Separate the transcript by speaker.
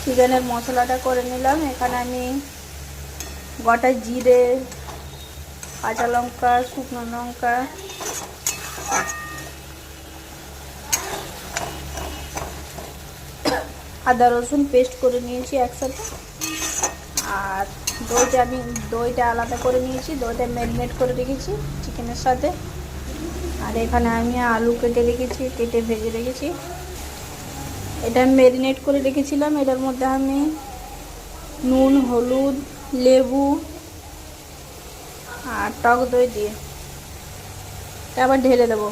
Speaker 1: চিকেনের মশলাটা করে নিলাম। এখানে আমি গোটা জিরে, কাঁচা লঙ্কা, শুকনো লঙ্কা, আদা রসুন পেস্ট করে নিয়েছি একসাথে। আর দইটা আলাদা করে নিয়েছি, দইটা ম্যারিনেট করে রেখেছি চিকেনের সাথে। আর এখানে আমি আলু কেটে ভেজে রেখেছি। এটা ম্যারিনেট করে রেখেছিলাম। এটার মধ্যে আমি নুন, হলুদ, লেবু আর টক দই দিয়ে আবার ঢেলে দেবো।